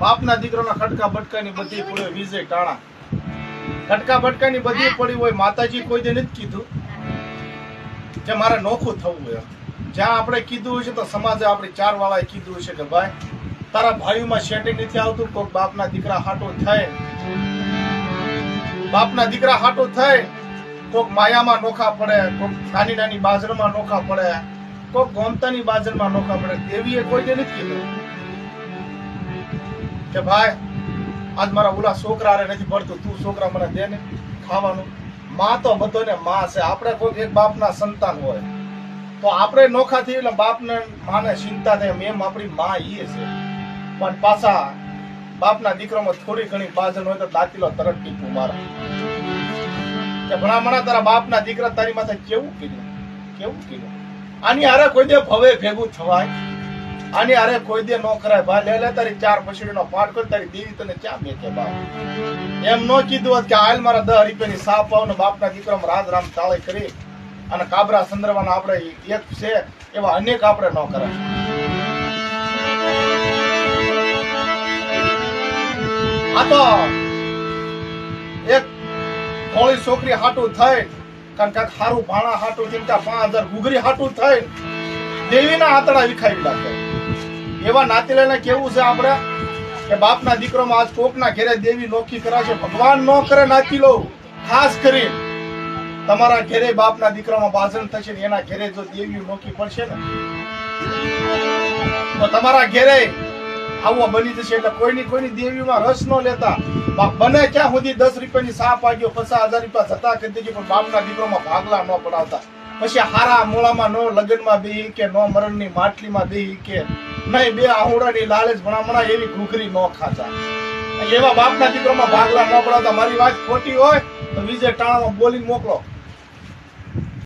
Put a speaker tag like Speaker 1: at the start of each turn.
Speaker 1: બાપના દીકરાના ખટકા બટકાની બધી પડ્યો વિજય ટાણા ખટકા બટકાની બધી પડી હોય માતાજી કોઈ દે નથી કીધું કે મારે નોખું થવું હોય જ્યાં આપણે કીધું છે તો સમાજે આપણી ચાર વાળાએ કીધું છે કે ભાઈ તારા ભાઈઓમાં સેટિંગ નથી આવતું કોઈક બાપના દીકરા હાટો થાય બાપના દીકરા હાટો થાય કોઈક માયામાં નોખા પડે કોઈક નાની નાની બાજરમાં નોખા પડે કોઈક ગોમતાની બાજરમાં નોખા પડે દેવીએ કોઈ દે નથી કીધું કે ભાઈ આજ મારા ઓલા છોકરા હારે નથી પડતું તું છોકરા મને દે ને ખાવાનું માં તો બધાને માં છે આપણે કોઈ એક બાપના સંતાન હોય તો આપણે નોખા થઈ એટલે બાપને માને ચિંતા થાય એમ આપણી માં ઈ છે પણ પાછા બાપના દીકરામાં થોડી ઘણી બાજન હોય તો દાંતીલો તરત ટીપું મારા કે ભણામણા તારા બાપના દીકરા તારી માથે કેવું કીધું આની હારે કોઈ દે ભવે ભેગું થવાય આની હારે કોઈ દે નો કરાય ભાઈ લે તારી ચાર પછડીનો પાઠ કર તારી દેવી તને ચા મેકે બાપ એમ નો કીધું હોત કે હાલ મારા 10 રૂપિયાની સાપ પાવ ને બાપના દીકરામાં રાજ રામ તાળી કરી અને કાબરા સંદર્ભના આપણે એક છે એવા અનેક આપણે ન કરાય આ તો એક થોડી છોકરી હાટું થાય કારણ કાંક હારું ભાણા હાટું ચિંતા 5000 ગુગરી હાટું થાય દેવીના આતડા વિખાવી નાખે એવા નાતીલાને કેવું છે આપણે કે બાપના દીકરોમાં આજ કોકના ઘેરે દેવી નોખી કરાશે ભગવાન નો કરે નાતીલો ખાસ કરી તમારા ઘેરે બાપના દીકરામાં બાજન થશે ને એના ઘેરે જો દેવી નોખી પડશે ને તો તમારા ઘેરે આવું બની જશે એટલે કોઈની દેવીમાં રસ ન લેતા બને ક્યાં સુધી 10 રૂપિયાની સાપ આગ્યો 50,000 રૂપિયા જતા કરી દેજો પણ બાપના દીકરામાં ભાગલા ન પડાવતા પછી હારા મોળામાં નો લગ્નમાં બેહી કે નો મરણની માટલીમાં બેહી કે નહીં બે આહુડાની લાલચ ભણામણા એવી ઘૂઘરી ન ખાતા એવા બાપના દીકરામાં ભાગલા ન પડાવતા મારી વાત ખોટી હોય તો વિજય ટાણામાં બોલીને મોકલો